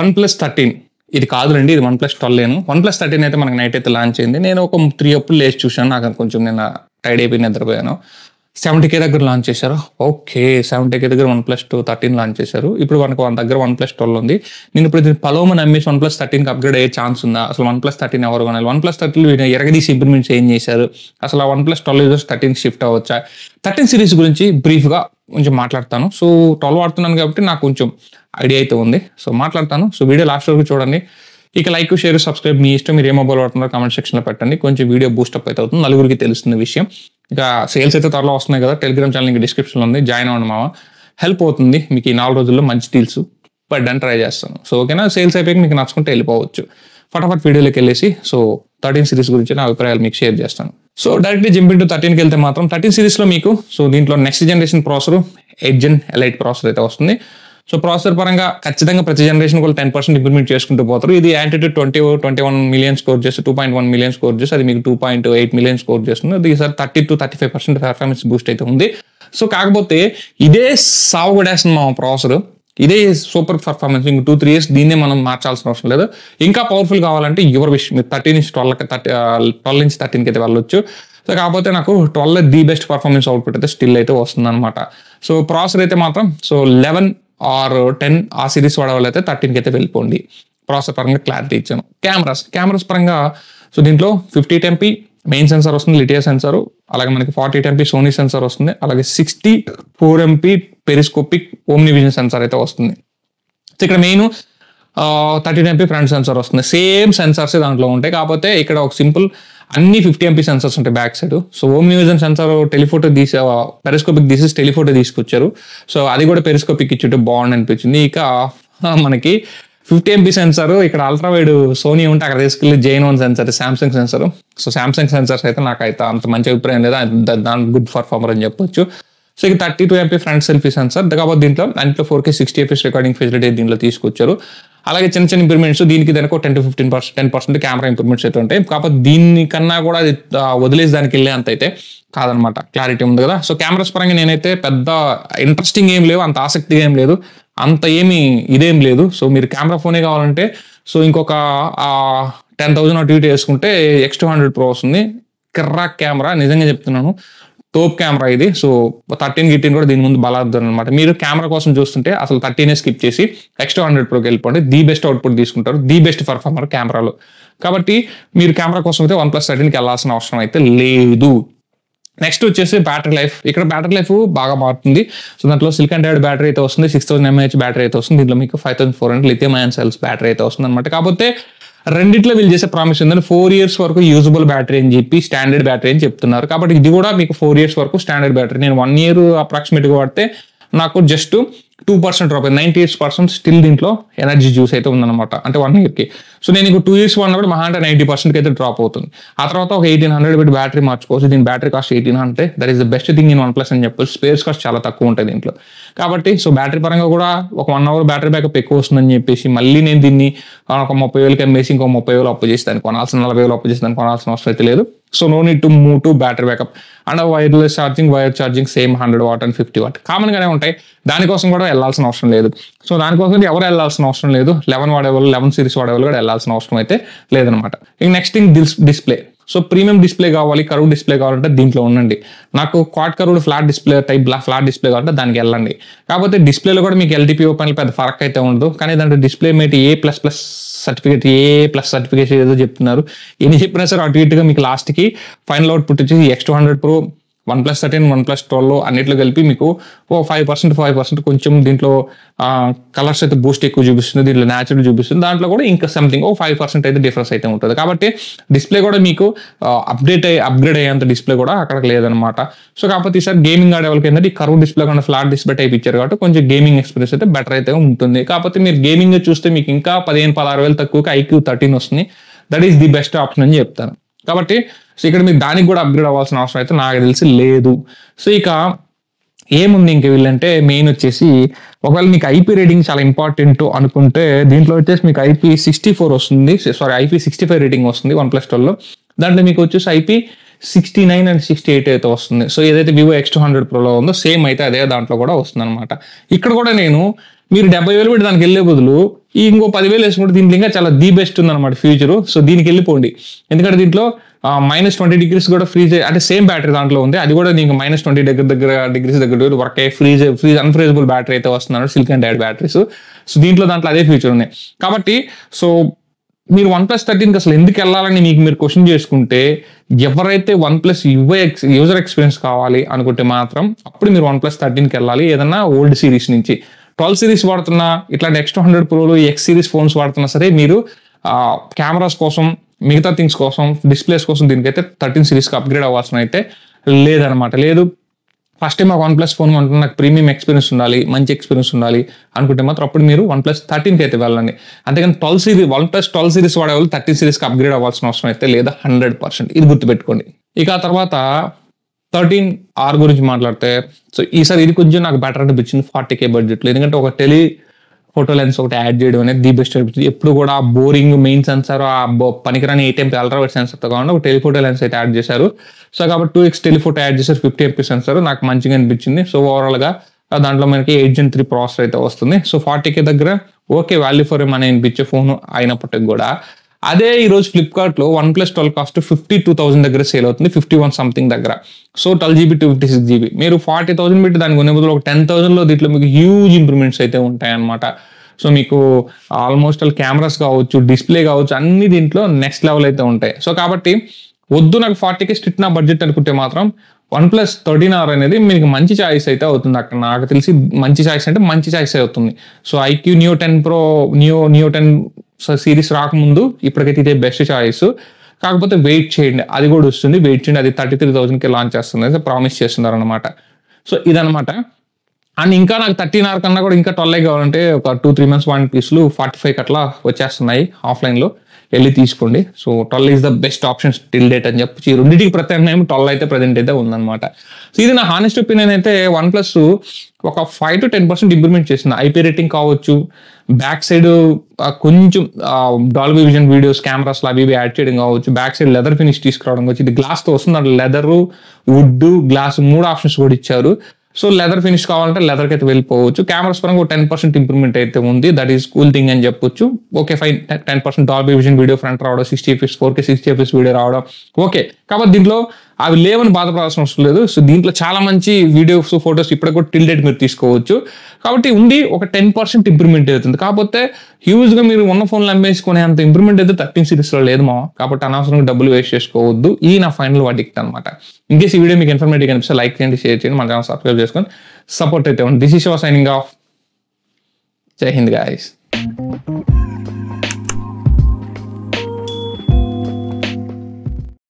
OnePlus 13 ఇది కాదులండి, ఇది OnePlus 12. OnePlus 13 అయితే మనకి నైట్ అయితే లాంచ్ అయింది. నేను ఒక 3 అప్పుడు లేచి చూశాను, నాకు కొంచెం నేను టైడ్ అయిపోయి నిద్రపోయాను. 70K దగ్గర లాంచ్ చేశారు. ఓకే, 70K దగ్గర OnePlus 13 లాంచ్ చేశారు. ఇప్పుడు మనకు మన దగ్గర OnePlus 12 ఉంది. నేను ఇప్పుడు పలోమని అమ్మేసి OnePlus 13కి అప్గ్రేడ్ అయ్యే ఛాన్స్ ఉందా? అసలు OnePlus 13 ఎవరు కొనాలి? OnePlus 13 ఎరగదీసి ఇంప్రూవ్మెంట్స్ ఏం చేశారు? అసలు ఆ OnePlus 12 యూజర్స్ 13 షిఫ్ట్ అవ్వచ్చా? 13 సిరీస్ గురించి బ్రీఫ్గా కొంచెం మాట్లాడతాను. సో 12 వాడుతున్నాను కాబట్టి నాకు కొంచెం ఐడియా అయితే ఉంది. సో మాట్లాడతాను. సో వీడియో లాస్ట్ వరకు చూడండి. ఇక లైక్, షేర్, సబ్స్క్రైబ్ మీ ఇష్టం. మీరు ఏ మొబైల్ వాడుతున్నారో కామెంట్ సెక్షన్లో పెట్టండి. కొంచెం వీడియో బూస్టప్ అయితే అవుతుంది, నలుగురికి తెలుస్తుంది విషయం. ఇక సేల్స్ అయితే త్వరలో వస్తున్నాయి కదా, టెలిగ్రామ్ ఛానల్ ఇంకా డిస్క్రిప్షన్లో ఉంది, జాయిన్ అవ్వండి మామ. హెల్ప్ అవుతుంది మీకు. ఈ 4 రోజుల్లో మంచి డీల్స్ పడ్డానికి ట్రై చేస్తాను. సో ఓకేనా, సేల్స్ అయిపోయి మీకు నచ్చుకుంటే వెళ్ళిపోవచ్చు. ఫటాఫట్ వీడియోలోకి వెళ్ళేసి సో 13 సిరీస్ గురించి నా అభిప్రాయాలు మీకు షేర్ చేస్తాను. సో డైరెక్ట్లీ జంప్ ఇంటూ 13కి వెళ్తే మాత్రం 13 సిరీస్లో మీకు సో దీంట్లో next generation processor 8 Gen Elite processor అయితే వస్తుంది. సో ప్రాసెసర్ పరంగా ఖచ్చితంగా ప్రతి జనరేషన్ కూడా 10% ఇంప్రూవ్మెంట్ చేసుకుంటూ పోతారు. ఇది యాంటిట్యూడ్ 21 మిలియన్ స్కోర్ చేసి 2.1 మిలియన్ స్కోర్ చేసి అది మీకు 2.8 మిలియన్ స్కోర్ చేస్తుంది. అది ఈసారి 30 to 35% పెర్ఫార్మెన్స్ బూస్ట్ అయితే ఉంది. సో కాకపోతే ఇదే సాగుగడేస్తుంది మా ప్రాసెసర్, ఇదే సూపర్ పర్ఫార్మెన్స్. ఇంక 2-3 years దీన్నే మనం మార్చాల్సిన అవసరం లేదు. ఇంకా పవర్ఫుల్ కావాలంటే యువర్ విష్, మీరు 12 నుంచి 13కి అయితే వెళ్ళొచ్చు. సో కాకపోతే నాకు 12 ది బెస్ట్ పర్ఫార్మెన్స్ అవుట్పుట్ అయితే స్టిల్ అయితే వస్తుంది అనమాట. సో ప్రాసెసర్ అయితే మాత్రం సో 11 or 10 ఆ సిరీస్ వాడేవాళ్ళు అయితే 13కి అయితే వెళ్ళిపోండి. ప్రాసెసర్ పరంగా క్లారిటీ ఇచ్చాను. కెమెరాస్ పరంగా సో దీంట్లో 50MP మెయిన్ సెన్సార్ వస్తుంది, లిటియా సెన్సార్. అలాగే మనకి 40MP సోనీ సెన్సార్ వస్తుంది. అలాగే 64MP periscopic omni vision censor అయితే వస్తుంది. సో ఇక్కడ మెయిన్ 13MP ఫ్రంట్ సెన్సార్ వస్తుంది. సేమ్ సెన్సార్స్ దాంట్లో ఉంటాయి. కాకపోతే ఇక్కడ ఒక సింపుల్ అన్ని 50MP సెన్సార్స్ ఉంటాయి back side. So omni vision sensor telephoto తీసి పెరిస్కోపిక్ తీసి టెలిఫోటో తీసుకొచ్చారు. సో అది కూడా పెరిస్కోపిక్ ఇచ్చుంటే బాగుంది అనిపించింది. ఇక మనకి 50MP సెన్సార్ ఇక్కడ అల్ట్రా వైడ్ సోనీ ఉంటే అక్కడ తీసుకెళ్ళి Gen1 sensor, Samsung sensor. So Samsung sensors అయితే నాకైతే అంత మంచి అభిప్రాయం లేదా, దాని గుడ్ పర్ఫార్మర్ అని చెప్పొచ్చు. సో ఇక 32MP ఫ్రంట్ సెల్ఫీ సెన్సార్. కాబట్టి దీంట్లో 4K 60fps రికార్డింగ్ ఫెసిలిటీ దీంట్లో తీసుకొచ్చారు. అలాగే చిన్న ఇంప్రూవ్మెంట్స్ దీనికి దానికి 10% కెమెరా ఇంప్రూవ్మెంట్స్ అయితే ఉంటాయి. కాకపోతే దీనికన్నా కూడా అది వదిలేసి దానికి వెళ్ళే అంత అయితే కాదనమాట. క్లారిటీ ఉంది కదా. సో కెమెరాస్ పరంగా నేనైతే పెద్ద ఇంట్రెస్టింగ్ ఏం లేవు, అంత ఆసక్తిగా ఏం లేదు, అంత ఏమి ఇదేం లేదు. సో మీరు కెమెరా ఫోనే కావాలంటే సో ఇంకొక 10,000 అటు ఇటు వేసుకుంటే X200 Pro వస్తుంది. కిర్రా కెమెరా, నిజంగా చెప్తున్నాను, టోప్ కెమెరా ఇది. సో 13 కూడా దీని ముందు బలార్థం అనమాట. మీరు కెమెరా కోసం చూస్తుంటే అసలు 13 స్కిప్ చేసి X200 Proకి వెళ్ళిపోండి. ది బెస్ట్ అవుట్పుట్ తీసుకుంటారు, ది బెస్ట్ పర్ఫార్మర్ కెమెరాలో. కాబట్టి మీరు కెమెరా కోసం అయితే OnePlus 13కి వెళ్ళాల్సిన అవసరం అయితే లేదు. నెక్స్ట్ వచ్చేసి బ్యాటరీ లైఫ్. ఇక్కడ బ్యాటరీ లైఫ్ బాగా మారుతుంది. సో దాంట్లో సిలికాన్ డయోడ్ బ్యాటరీ అయితే వస్తుంది, 6000 mAh బ్యాటరీ అయితే వస్తుంది. దీంట్లో మీకు 5400 లిథియం అయాన్ సెల్స్ బ్యాటరీ అయితే వస్తుంది అనమాట. కాకపోతే రెండిట్లో వీళ్ళు చేసే ప్రామిస్ ఏంటంటే 4 years వరకు యూజబుల్ బ్యాటరీ అని చెప్పి స్టాండర్డ్ బ్యాటరీ అని చెప్తున్నారు. కాబట్టి ఇది కూడా మీకు 4 years వరకు స్టాండర్డ్ బ్యాటరీ. నేను 1 year అప్రాక్సిమేట్గా వాడితే నాకు జస్ట్ 2% డ్రాప్ అయింది. 98% స్టిల్ దీంట్లో ఎనర్జీ జ్యూస్ అయితే ఉందన్నమాట, అంటే 1 yearకి. సో నేను ఇంకో 2 years వాడినప్పుడు మహా అంటే 90% అయితే డ్రాప్ అవుతుంది. ఆ తర్వాత ఒక 1800 పెట్టి బ్యాటరీ మార్చుకోవచ్చు. దీని battery cost 1800. That is the best thing in OnePlus అని చెప్పొచ్చు. స్పేస్ కాస్ట్ చాలా తక్కువ ఉంటుంది దీంట్లో. కాబట్టి సో బ్యాటరీ పరంగా కూడా ఒక 1 hour బ్యాటరీ బ్యాకప్ ఎక్కువ వస్తుందని చెప్పేసి మళ్ళీ నేను దీన్ని ఒక 30,000కి అమ్మేసి ఇంకో 30,000 అప్పు చేసి దాన్ని కొనాల్సిన 40,000 అప్పు చేసి దాన్ని కొనాల్సిన అవసరం అయితే లేదు. So no need to move to battery backup. And wireless charging, wire charging same 100 watt and 50 watt common గానే ఉంటాయి. దానికోసం కూడా వెళ్ళాల్సిన అవసరం లేదు. సో దానికోసం ఎవరు వెళ్ళాల్సిన అవసరం లేదు. 11 వాడేవాళ్ళు, 11 సిరీస్ వాడేవాళ్ళు కూడా వెళ్ళాల్సిన అవసరం అయితే లేదనమాట. ఇంక next thing display. So premium display కావాలి, కర్వ్ డిస్ప్లే కావాలంటే దీంట్లో ఉండండి. నాకు quad curved flat display type flat display కావాలంటే దానికి వెళ్ళండి. కాకపోతే డిస్ప్లేలో కూడా మీకు LTPO పైన పెద్ద ఫరక్ అయితే ఉండదు. కానీ దాంట్లో డిస్ప్లే మేట్ A++ సర్టిఫికేట్ ఏదో చెప్తున్నారు. ఎన్ని చెప్పినా సరే అటు ఇటుగా మీకు లాస్ట్కి ఫైనల్ అవుట్పుట్ వచ్చేసి X200 Pro, OnePlus 13, OnePlus 12 అన్నిట్లో కలిపి మీకు 5% కొంచెం దీంట్లో కలర్స్ అయితే బూస్ట్ ఎక్కువ చూపిస్తుంది, దీంట్లో న్యాచురల్ చూపిస్తుంది. దాంట్లో కూడా ఇంకా సంథింగ్ 5% అయితే డిఫరెన్స్ అయితే ఉంటుంది. కాబట్టి డిస్ప్లే కూడా మీకు అప్గ్రేడ్ అయ్యేంత డిస్ప్లే కూడా అక్కడికి లేదనమాట. సో కాకపోతే ఈసారి గేమింగ్ ఆడే వాళ్ళకి ఏంటంటే ఈ కర్వ్ డిస్ప్లే కన్నా ఫ్లాట్ డిస్ప్లే టైప్ ఇచ్చారు కాబట్టి కొంచెం గేమింగ్ ఎక్స్పీరియన్స్ అయితే బెటర్ అయితే ఉంటుంది. కాకపోతే మీరు గేమింగ్ చూస్తే మీకు ఇంకా 15,000-16,000 తక్కువకి IQ 13 వస్తుంది. That is the best option అని చెప్తాను. కాబట్టి సో ఇక్కడ మీరు దానికి కూడా అప్గ్రేడ్ అవ్వాల్సిన అవసరం అయితే నాకు తెలిసి లేదు. సో ఇక ఏముంది ఇంక వీళ్ళంటే మెయిన్ వచ్చేసి ఒకవేళ మీకు IP రేటింగ్ చాలా ఇంపార్టెంట్ అనుకుంటే దీంట్లో వచ్చేసి మీకు IP64 వస్తుంది, IP65 రేటింగ్ వస్తుంది OnePlus 12లో. దాంట్లో మీకు వచ్చేసి IP69 and 68 అయితే వస్తుంది. సో ఏదైతే Vivo X200 Proలో ఉందో సేమ్ అయితే అదే దాంట్లో కూడా వస్తుంది అనమాట. ఇక్కడ కూడా నేను మీరు 70,000 పెట్టి దానికి వెళ్ళే బదులు ఇంకో 10,000 వేసుకుంటే దీంట్లో ఇంకా చాలా ది బెస్ట్ ఉందన్నమాట ఫ్యూచర్. సో దీనికి వెళ్ళిపోండి. ఎందుకంటే దీంట్లో -20 కూడా ఫ్రీజ్, అంటే సేమ్ బ్యాటరీ దాంట్లో ఉంది. అది కూడా నీకు -20 డిగ్రీస్ దగ్గర వర్క్ అయ్యే ఫ్రీజ్ అన్ఫ్రీజబుల్ బ్యాటరీ అయితే వస్తున్నాడు, సిలికాన్ డైఆక్సైడ్ బ్యాటరీస్. సో దీంట్లో అదే ఫ్యూచర్ ఉన్నాయి. కాబట్టి సో మీరు OnePlus 13కి అసలు ఎందుకు వెళ్ళాలని మీరు క్వశ్చన్ చేసుకుంటే, ఎవరైతే OnePlus యూజర్ ఎక్స్పీరియన్స్ కావాలి అనుకుంటే మాత్రం అప్పుడు మీరు OnePlus 13కి వెళ్ళాలి. ఏదన్నా ఓల్డ్ సిరీస్ నుంచి 12 సిరీస్ వాడుతున్నా, ఇట్లా నెక్స్ట్ 100 Proలు X సిరీస్ ఫోన్స్ వాడుతున్నా సరే, మీరు కెమెరాస్ కోసం, మిగతా థింగ్స్ కోసం, డిస్ప్లేస్ కోసం దీనికైతే 13 సిరీస్కి అప్గ్రేడ్ అవ్వాల్సిన అయితే లేదనమాట. లేదు ఫస్ట్ టైం OnePlus ఫోన్ కొంటున్నా, నాకు ప్రీమియం ఎక్స్పీరియన్స్ ఉండాలి, మంచి ఎక్స్పీరియన్స్ ఉండాలి అనుకుంటే మాత్రం అప్పుడు మీరు OnePlus 13కి అయితే వెళ్ళండి. అంతేకాని OnePlus 12 సిరీస్ వాడేవాళ్ళు 13 సిరీస్కి అప్గ్రేడ్ అవ్వాల్సిన అవసరం అయితే లేదా 100%. ఇది గుర్తుపెట్టుకోండి. ఇక ఆ తర్వాత 13R గురించి మాట్లాడితే, సో ఈసారి ఇది కొంచెం నాకు బెటర్ అనిపించింది 40K బడ్జెట్లో. ఎందుకంటే ఒక ఫోటో లెన్స్ ఒకటి యాడ్ చేయడం అనేది ది బెస్ట్ అనిపించింది. ఎప్పుడు కూడా బోరింగ్ మెయిన్ సెన్సార్, పనికిరాని 8MP అల్ట్రావైడ్ సెన్సర్తో కాకుండా ఒక టెలిఫోటో లెన్స్ అయితే యాడ్ చేశారు. సో కాబట్టి 2x టెలిఫోటో యాడ్ చేశారు, 50MP సెన్సర్. నాకు మంచిగా అనిపించింది. సో ఓవరాల్గా దాంట్లో మనకి 8 Gen 3 ప్రాసెసర్ అయితే వస్తుంది. సో 40K దగ్గర ఓకే, వాల్యూ ఫర్ మనీ అనిపించే ఫోన్ అయినప్పటికీ కూడా అదే ఈ రోజు ఫ్లిప్కార్ట్లో OnePlus 12 కాస్ట్ 52,000 దగ్గర సేల్ అవుతుంది, 51 సంథింగ్ దగ్గర. So 12GB 256GB. మీరు 40,000 పెట్టి దానికి కొనే బదులు ఒక 10,000లో దీంట్లో మీకు హ్యూజ్ ఇంప్రూవ్మెంట్స్ అయితే ఉంటాయన్నమాట. సో మీకు ఆల్మోస్ట్ కెమెరాస్ కావచ్చు, డిస్ప్లే కావచ్చు, అన్ని దీంట్లో నెక్స్ట్ లెవెల్ అయితే ఉంటాయి. సో కాబట్టి వద్దు నాకు 40K స్ట్రిక్ట్ నా బడ్జెట్ అనుకుంటే మాత్రం OnePlus 13R అనేది మీకు మంచి చాయిస్ అయితే అవుతుంది. అక్కడ నాకు తెలిసి మంచి చాయిస్ అంటే మంచి చాయిస్ అవుతుంది. So IQ Neo 10 Pro, Neo 10 series రాకముందు ఇప్పటికైతే ఇదే బెస్ట్ చాయిస్. కాకపోతే వెయిట్ చేయండి, అది కూడా వస్తుంది. వెయిట్ చేయండి, అది 33,000కి లాంచ్ చేస్తుంది, అయితే ప్రామిస్ చేస్తున్నారు అనమాట. సో ఇదనమాట. అండ్ ఇంకా నాకు 13R కన్నా కూడా ఇంకా 12 కావాలంటే ఒక 2-3 months పీస్లు 45 అట్లా వచ్చేస్తున్నాయి ఆఫ్లైన్లో, వెళ్ళి తీసుకోండి. So 12 is the best options till date అని చెప్పి ఈ రెండింటికి ప్రత్యామ్నాయం 12 అయితే ప్రజెంట్ అయితే ఉందన్నమాట. సో ఇది నా హానెస్ట్ ఒపీనియన్. అయితే OnePlus ఒక 5 to 10% ఇంప్రూవ్మెంట్ చేసింది. IP రేటింగ్ కావచ్చు, బ్యాక్ సైడ్ కొంచెం డాల్బీ విజన్ వీడియోస్, కెమెరాస్ అవి యాడ్ చేయడం కావచ్చు, బ్యాక్ సైడ్ లెదర్ ఫినిష్ తీసుకురావడం కావచ్చు. ఇది గ్లాస్తో వస్తుంది, అంటే లెదరు, వుడ్, గ్లాస్ 3 ఆప్షన్స్ కూడా ఇచ్చారు. సో లెదర్ ఫినిష్ కావాలంటే లెదర్కి అయితే వెళ్ళిపోవచ్చు. కెమెరాస్ పరంగా 10% ఇంప్రూవ్మెంట్ అయితే ఉంది. దట్ ఈస్ కూల్ థింగ్ అని చెప్పొచ్చు. Okay fine, 10% Dolby vision video front రావడం, 60fps 4K 60fps వీడియో రావడం ఓకే. కాబట్టి దీంట్లో అవి లేవని బాధపడాల్సిన అవసరం లేదు. సో దీంట్లో చాలా మంచి వీడియోస్, ఫొటోస్ ఇప్పటికి కూడా టిల్ డేట్ మీరు తీసుకోవచ్చు. కాబట్టి ఉంది ఒక 10% ఇంప్రూవ్మెంట్ అవుతుంది. కాకపోతే హ్యూజ్గా మీరు ఉన్న ఫోన్లు అమ్మేసుకునే అంత ఇంప్రూవ్మెంట్ అయితే 13 సిరీస్లో లేదు మా. కాబట్టి అనవసరంగా డబ్బులు వేస్ట్ చేసుకోవద్దు. ఈ నా ఫైనల్ వర్డిక్ట్ అనమాట. ఇన్కేస్ ఈ వీడియో మీకు ఇన్ఫర్మేటివ్ అనిపిస్తే లైక్ చేయండి, షేర్ చేయండి, మన ఛానల్ సబ్స్క్రైబ్ చేసుకొని సపోర్ట్ అయితే ఉంది. This is your signing off. జై హింద్ గైస్.